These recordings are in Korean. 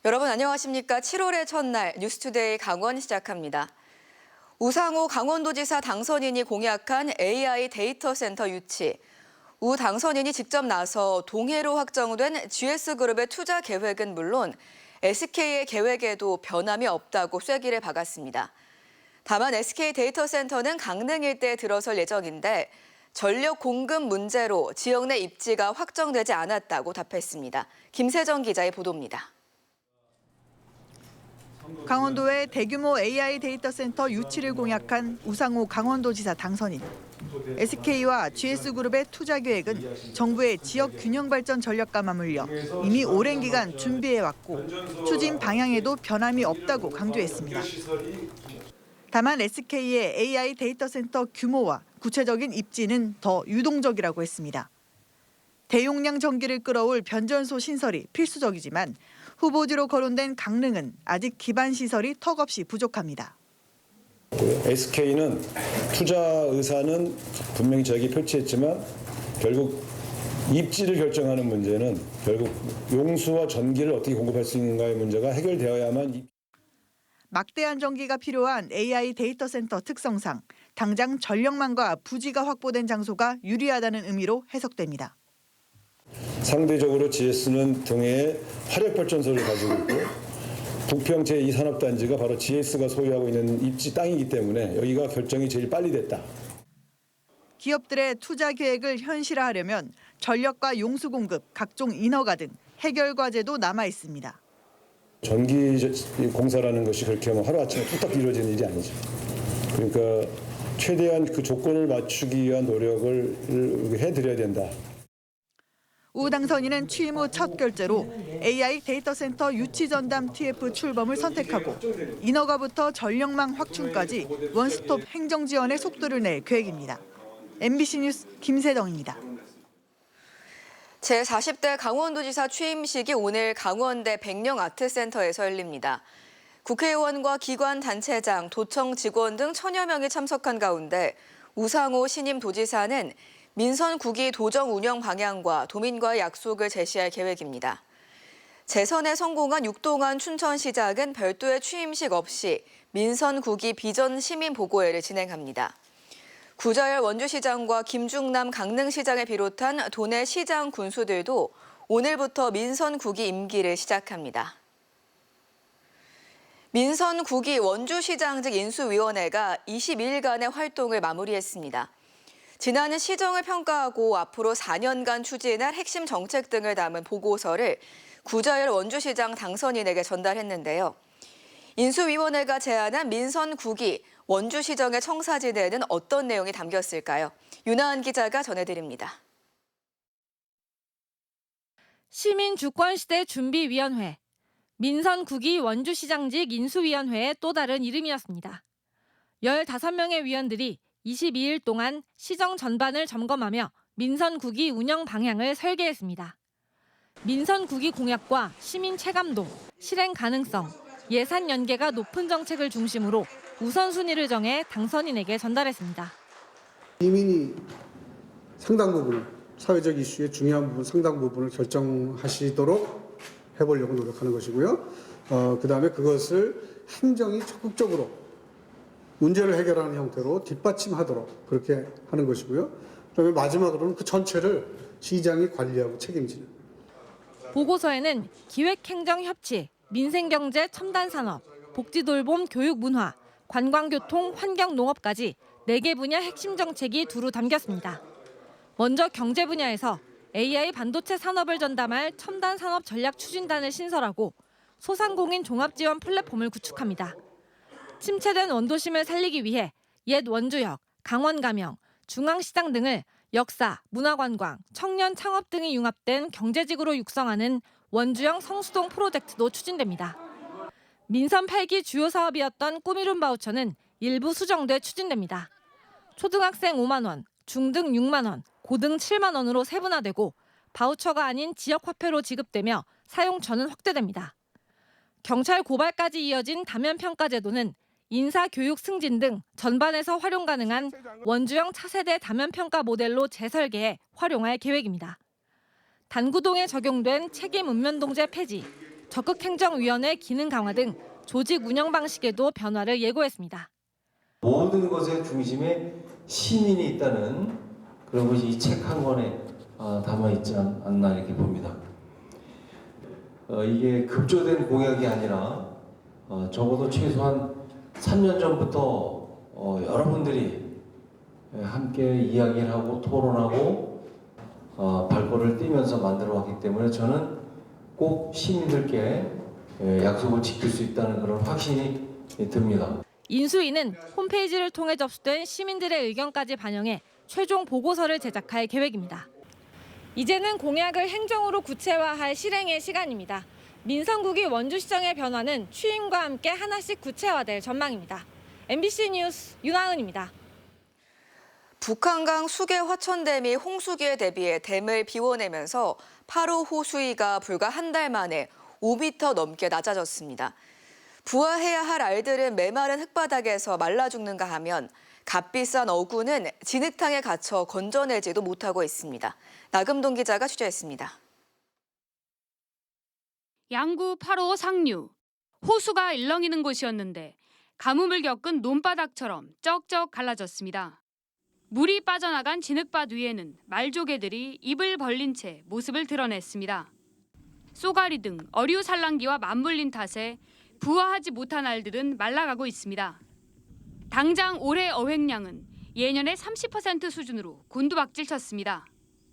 여러분 안녕하십니까? 7월의 첫날 뉴스투데이 강원 시작합니다. 우상호 강원도지사 당선인이 공약한 AI 데이터 센터 유치. 우 당선인이 직접 나서 동해로 확정된 GS그룹의 투자 계획은 물론 SK의 계획에도 변함이 없다고 쐐기를 박았습니다. 다만 SK 데이터 센터는 강릉 일대에 들어설 예정인데 전력 공급 문제로 지역 내 입지가 확정되지 않았다고 답했습니다. 김세정 기자의 보도입니다. 강원도의 대규모 AI 데이터 센터 유치를 공약한 우상호 강원도지사 당선인. SK와 GS그룹의 투자 계획은 정부의 지역 균형 발전 전략과 맞물려 이미 오랜 기간 준비해왔고 추진 방향에도 변함이 없다고 강조했습니다. 다만 SK의 AI 데이터 센터 규모와 구체적인 입지는 더 유동적이라고 했습니다. 대용량 전기를 끌어올 변전소 신설이 필수적이지만 후보지로 거론된 강릉은 아직 기반 시설이 턱없이 부족합니다. SK는 투자 의사는 분명히 저에게 표치했지만 결국 입지를 결정하는 문제는 결국 용수와 전기를 어떻게 공급할 수 있는가의 문제가 해결되어야만. 막대한 전기가 필요한 AI 데이터 센터 특성상 당장 전력망과 부지가 확보된 장소가 유리하다는 의미로 해석됩니다. 상대적으로 GS는 동해에 화력발전소를 가지고 있고 부평 제2산업단지가 바로 GS가 소유하고 있는 입지 땅이기 때문에 여기가 결정이 제일 빨리 됐다. 기업들의 투자 계획을 현실화하려면 전력과 용수 공급, 각종 인허가 등 해결 과제도 남아 있습니다. 전기 공사라는 것이 그렇게 하루아침에 뚝딱 이루어지는 일이 아니죠. 그러니까 최대한 그 조건을 맞추기 위한 노력을 해드려야 된다. 우 당선인은 취임 후 첫 결재로 AI 데이터 센터 유치 전담 TF 출범을 선택하고 인허가부터 전력망 확충까지 원스톱 행정 지원의 속도를 낼 계획입니다. MBC 뉴스 김세정입니다. 제40대 강원도지사 취임식이 오늘 강원대 백령아트센터에서 열립니다. 국회의원과 기관 단체장, 도청 직원 등 1000여 명이 참석한 가운데 우상호 신임 도지사는 민선 9기 도정 운영 방향과 도민과의 약속을 제시할 계획입니다. 재선에 성공한 육동환 춘천시장은 별도의 취임식 없이 민선 9기 비전 시민 보고회를 진행합니다. 구자열 원주시장과 김중남 강릉시장을 비롯한 도내 시장 군수들도 오늘부터 민선 9기 임기를 시작합니다. 민선 9기 원주시장직 인수위원회가 22일간의 활동을 마무리했습니다. 지난해 시정을 평가하고 앞으로 4년간 추진할 핵심 정책 등을 담은 보고서를 구자열 원주시장 당선인에게 전달했는데요. 인수위원회가 제안한 민선 9기 원주시정의 청사진에는 어떤 내용이 담겼을까요? 윤하은 기자가 전해드립니다. 시민주권시대 준비위원회, 민선 9기 원주시장직 인수위원회의 또 다른 이름이었습니다. 15명의 위원들이 22일 동안 시정 전반을 점검하며 민선 9기 운영 방향을 설계했습니다. 민선 9기 공약과 시민 체감도, 실행 가능성, 예산 연계가 높은 정책을 중심으로 우선순위를 정해 당선인에게 전달했습니다. 시민이 상당 부분, 사회적 이슈의 중요한 부분, 상당 부분을 결정하시도록 해보려고 노력하는 것이고요. 그다음에 그것을 행정이 적극적으로 문제를 해결하는 형태로 뒷받침하도록 그렇게 하는 것이고요. 그다음에 마지막으로는 그 전체를 시장이 관리하고 책임지는. 보고서에는 기획행정협치, 민생경제 첨단산업, 복지돌봄 교육문화, 관광교통, 환경농업까지 4개 분야 핵심 정책이 두루 담겼습니다. 먼저 경제 분야에서 AI 반도체 산업을 전담할 첨단산업 전략 추진단을 신설하고 소상공인 종합지원 플랫폼을 구축합니다. 침체된 원도심을 살리기 위해 옛 원주역, 강원가명, 중앙시장 등을 역사, 문화관광, 청년 창업 등이 융합된 경제지구로 육성하는 원주형 성수동 프로젝트도 추진됩니다. 민선 8기 주요 사업이었던 꿈이룸 바우처는 일부 수정돼 추진됩니다. 초등학생 5만 원, 중등 6만 원, 고등 7만 원으로 세분화되고 바우처가 아닌 지역화폐로 지급되며 사용 전은 확대됩니다. 경찰 고발까지 이어진 다면평가제도는 인사, 교육, 승진 등 전반에서 활용 가능한 원주형 차세대 다면평가 모델로 재설계해 활용할 계획입니다. 단구동에 적용된 책임 읍면동제 폐지, 적극행정위원회 기능 강화 등 조직 운영 방식에도 변화를 예고했습니다. 모든 것의 중심에 시민이 있다는 그런 것이 이 책 한 권에 담아 있지 않나 이렇게 봅니다. 이게 급조된 공약이 아니라 적어도 최소한 3년 전부터 여러분들이 함께 이야기를 하고 토론하고 발걸음을 떼면서 만들어 왔기 때문에 저는 꼭 시민들께 약속을 지킬 수 있다는 그런 확신이 듭니다. 인수위는 홈페이지를 통해 접수된 시민들의 의견까지 반영해 최종 보고서를 제작할 계획입니다. 이제는 공약을 행정으로 구체화할 실행의 시간입니다. 민선국이 원주시정의 변화는 취임과 함께 하나씩 구체화될 전망입니다. MBC 뉴스 윤하은입니다. 북한강 수계 화천댐이 홍수기에 대비해 댐을 비워내면서 8호 호수위가 불과 한 달 만에 5m 넘게 낮아졌습니다. 부화해야 할 알들은 메마른 흙바닥에서 말라 죽는가 하면 값비싼 어구는 진흙탕에 갇혀 건져내지도 못하고 있습니다. 나금동 기자가 취재했습니다. 양구 8호 상류. 호수가 일렁이는 곳이었는데 가뭄을 겪은 논바닥처럼 쩍쩍 갈라졌습니다. 물이 빠져나간 진흙밭 위에는 말조개들이 입을 벌린 채 모습을 드러냈습니다. 쏘가리 등 어류 산란기와 맞물린 탓에 부화하지 못한 알들은 말라가고 있습니다. 당장 올해 어획량은 예년의 30% 수준으로 곤두박질 쳤습니다.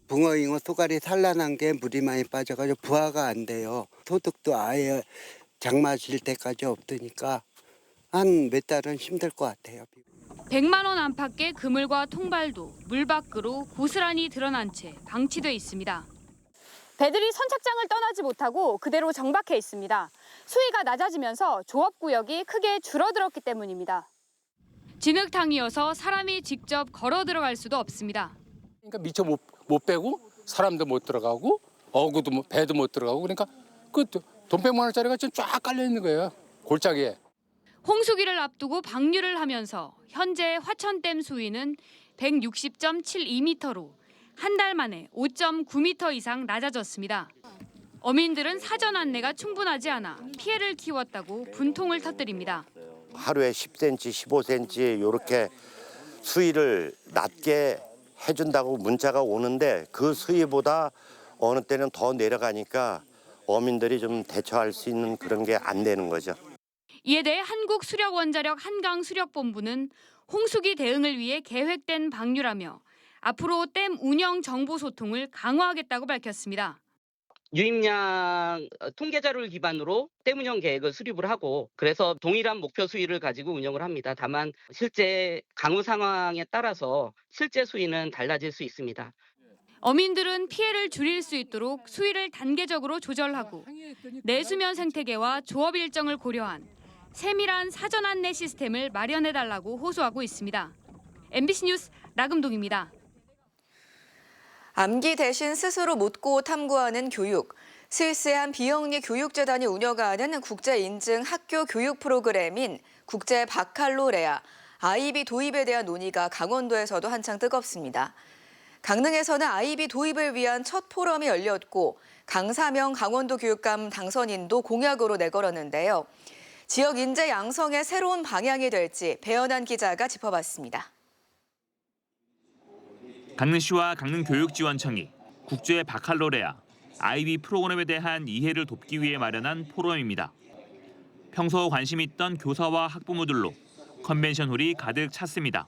붕어, 잉어, 쏘가리 산란한 게 물이 많이 빠져가지고 부화가 안 돼요. 소득도 아예 장마 질 때까지 없으니까 한 몇 달은 힘들 것 같아요. 100만 원 안팎의 그물과 통발도 물 밖으로 고스란히 드러난 채 방치돼 있습니다. 배들이 선착장을 떠나지 못하고 그대로 정박해 있습니다. 수위가 낮아지면서 조업구역이 크게 줄어들었기 때문입니다. 진흙탕이어서 사람이 직접 걸어 들어갈 수도 없습니다. 그러니까 미처 못 빼고 사람도 못 들어가고 어구도 배도 못 들어가고 그러니까 그 돈 100만 원짜리가 지금 쫙 깔려 있는 거예요. 골짜기에. 홍수기를 앞두고 방류를 하면서 현재 화천댐 수위는 160.72m로 한 달 만에 5.9m 이상 낮아졌습니다. 어민들은 사전 안내가 충분하지 않아 피해를 키웠다고 분통을 터뜨립니다. 하루에 10cm, 15cm 이렇게 수위를 낮게 해준다고 문자가 오는데 그 수위보다 어느 때는 더 내려가니까 어민들이 좀 대처할 수 있는 그런 게 안 되는 거죠. 이에 대해 한국수력원자력 한강수력본부는 홍수기 대응을 위해 계획된 방류라며 앞으로 댐 운영 정보 소통을 강화하겠다고 밝혔습니다. 유입량 통계 자료를 기반으로 댐 운영 계획을 수립을 하고 그래서 동일한 목표 수위를 가지고 운영을 합니다. 다만 실제 강우 상황에 따라서 실제 수위는 달라질 수 있습니다. 어민들은 피해를 줄일 수 있도록 수위를 단계적으로 조절하고 내수면 생태계와 조업 일정을 고려한 세밀한 사전 안내 시스템을 마련해달라고 호소하고 있습니다. MBC 뉴스 나금동입니다. 암기 대신 스스로 묻고 탐구하는 교육. 스위스의 한 비영리 교육재단이 운영하는 국제 인증 학교 교육 프로그램인 국제 바칼로레아, IB 도입에 대한 논의가 강원도에서도 한창 뜨겁습니다. 강릉에서는 IB 도입을 위한 첫 포럼이 열렸고 강사명 강원도 교육감 당선인도 공약으로 내걸었는데요. 지역 인재 양성의 새로운 방향이 될지 배연한 기자가 짚어봤습니다. 강릉시와 강릉교육지원청이 국제 바칼로레아, IB 프로그램에 대한 이해를 돕기 위해 마련한 포럼입니다. 평소 관심 있던 교사와 학부모들로 컨벤션홀이 가득 찼습니다.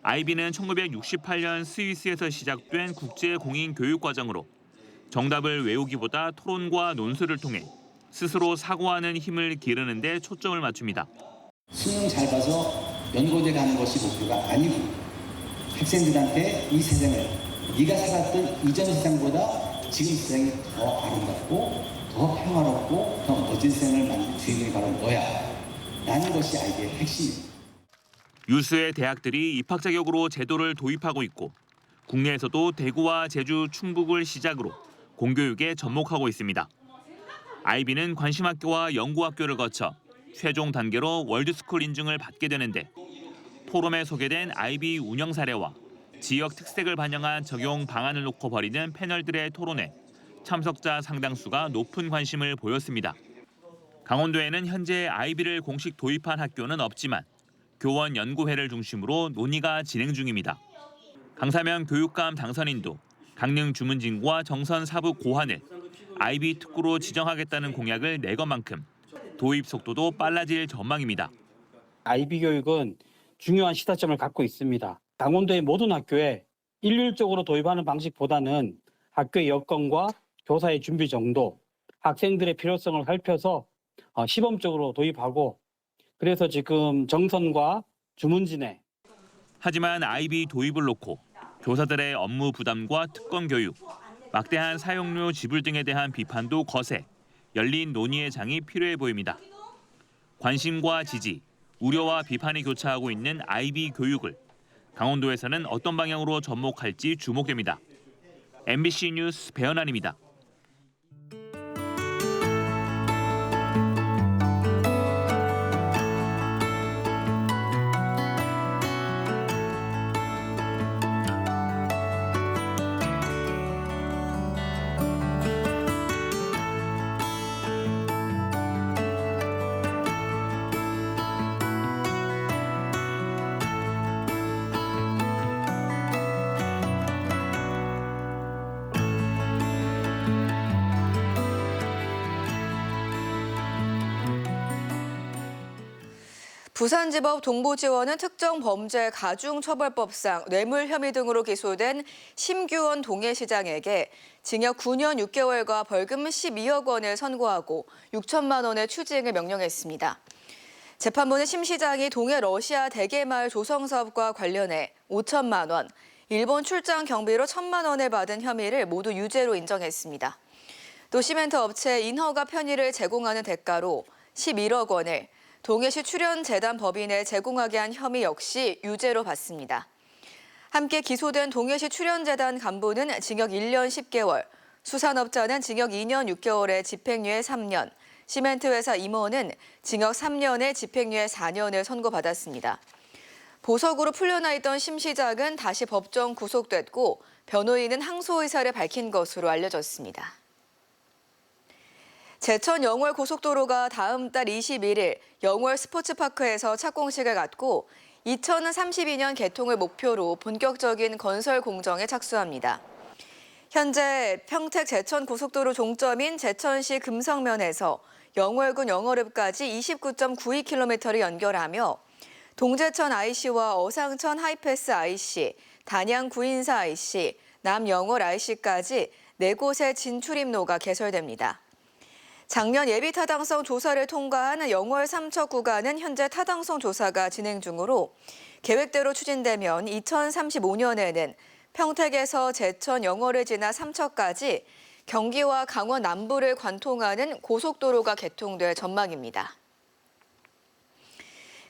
IB는 1968년 스위스에서 시작된 국제 공인 교육 과정으로 정답을 외우기보다 토론과 논술을 통해 스스로 사고하는 힘을 기르는 데 초점을 맞춥니다. 수능 잘 봐서 연고대 가는 것이 목표가 아니고 학생들한테 이 세상을 네가 살았던 이전 세상보다 지금 세상이 더 아름답고 더 평화롭고 더 멋진 세상을 만들 주인공이 바로 너야 라는 것이 IB의 핵심입니다. 유수의 대학들이 입학 자격으로 제도를 도입하고 있고 국내에서도 대구와 제주, 충북을 시작으로 공교육에 접목하고 있습니다. IB는 관심학교와 연구학교를 거쳐 최종 단계로 월드스쿨 인증을 받게 되는데 포럼에 소개된 IB 운영 사례와 지역 특색을 반영한 적용 방안을 놓고 벌이는 패널들의 토론에 참석자 상당수가 높은 관심을 보였습니다. 강원도에는 현재 아이비를 공식 도입한 학교는 없지만 교원 연구회를 중심으로 논의가 진행 중입니다. 강사명 교육감 당선인도 강릉 주문진과 정선 사부 고환을 아이비 특구로 지정하겠다는 공약을 내건 만큼 도입 속도도 빨라질 전망입니다. 아이비 교육은 중요한 시사점을 갖고 있습니다. 강원도의 모든 학교에 일률적으로 도입하는 방식보다는 학교의 여건과 교사의 준비 정도, 학생들의 필요성을 살펴서 시범적으로 도입하고 그래서 지금 정선과 주문진에 하지만 아이비 도입을 놓고 교사들의 업무 부담과 특권 교육, 막대한 사용료 지불 등에 대한 비판도 거세 열린 논의의 장이 필요해 보입니다. 관심과 지지, 우려와 비판이 교차하고 있는 아이비 교육을 강원도에서는 어떤 방향으로 접목할지 주목됩니다. MBC 뉴스 배현환입니다. 부산지법 동부지원은 특정 범죄 가중처벌법상 뇌물 혐의 등으로 기소된 심규원 동해시장에게 징역 9년 6개월과 벌금 12억 원을 선고하고 6천만 원의 추징을 명령했습니다. 재판부는 심 시장이 동해 러시아 대게마을 조성 사업과 관련해 5천만 원, 일본 출장 경비로 1천만 원을 받은 혐의를 모두 유죄로 인정했습니다. 또 시멘트 업체 인허가 편의를 제공하는 대가로 11억 원을 동해시 출연재단 법인에 제공하게 한 혐의 역시 유죄로 봤습니다. 함께 기소된 동해시 출연재단 간부는 징역 1년 10개월, 수산업자는 징역 2년 6개월에 집행유예 3년, 시멘트 회사 임원은 징역 3년에 집행유예 4년을 선고받았습니다. 보석으로 풀려나 있던 심 시장은 다시 법정 구속됐고 변호인은 항소 의사를 밝힌 것으로 알려졌습니다. 제천 영월 고속도로가 다음 달 21일 영월 스포츠파크에서 착공식을 갖고 2032년 개통을 목표로 본격적인 건설 공정에 착수합니다. 현재 평택 제천 고속도로 종점인 제천시 금성면에서 영월군 영월읍까지 29.92km를 연결하며 동제천 IC와 어상천 하이패스 IC, 단양 구인사 IC, 남영월 IC까지 4곳의 진출입로가 개설됩니다. 작년 예비 타당성 조사를 통과한 영월 삼척 구간은 현재 타당성 조사가 진행 중으로 계획대로 추진되면 2035년에는 평택에서 제천 영월을 지나 삼척까지 경기와 강원 남부를 관통하는 고속도로가 개통될 전망입니다.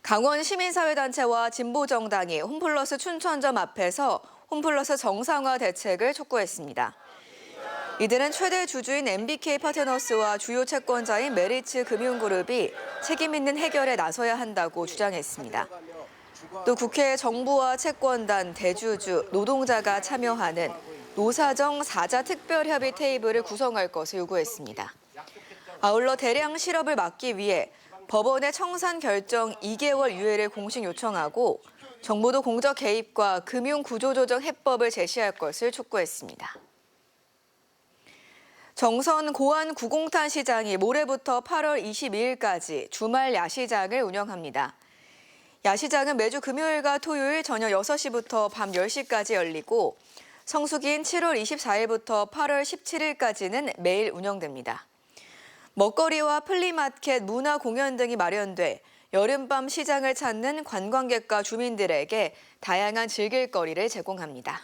강원 시민사회단체와 진보정당이 홈플러스 춘천점 앞에서 홈플러스 정상화 대책을 촉구했습니다. 이들은 최대 주주인 MBK 파트너스와 주요 채권자인 메리츠 금융그룹이 책임 있는 해결에 나서야 한다고 주장했습니다. 또 국회에 정부와 채권단, 대주주, 노동자가 참여하는 노사정 4자 특별협의 테이블을 구성할 것을 요구했습니다. 아울러 대량 실업을 막기 위해 법원의 청산 결정 2개월 유예를 공식 요청하고 정부도 공적 개입과 금융구조조정 해법을 제시할 것을 촉구했습니다. 정선 고안 구공탄 시장이 모레부터 8월 22일까지 주말 야시장을 운영합니다. 야시장은 매주 금요일과 토요일 저녁 6시부터 밤 10시까지 열리고 성수기인 7월 24일부터 8월 17일까지는 매일 운영됩니다. 먹거리와 플리마켓, 문화 공연 등이 마련돼 여름밤 시장을 찾는 관광객과 주민들에게 다양한 즐길거리를 제공합니다.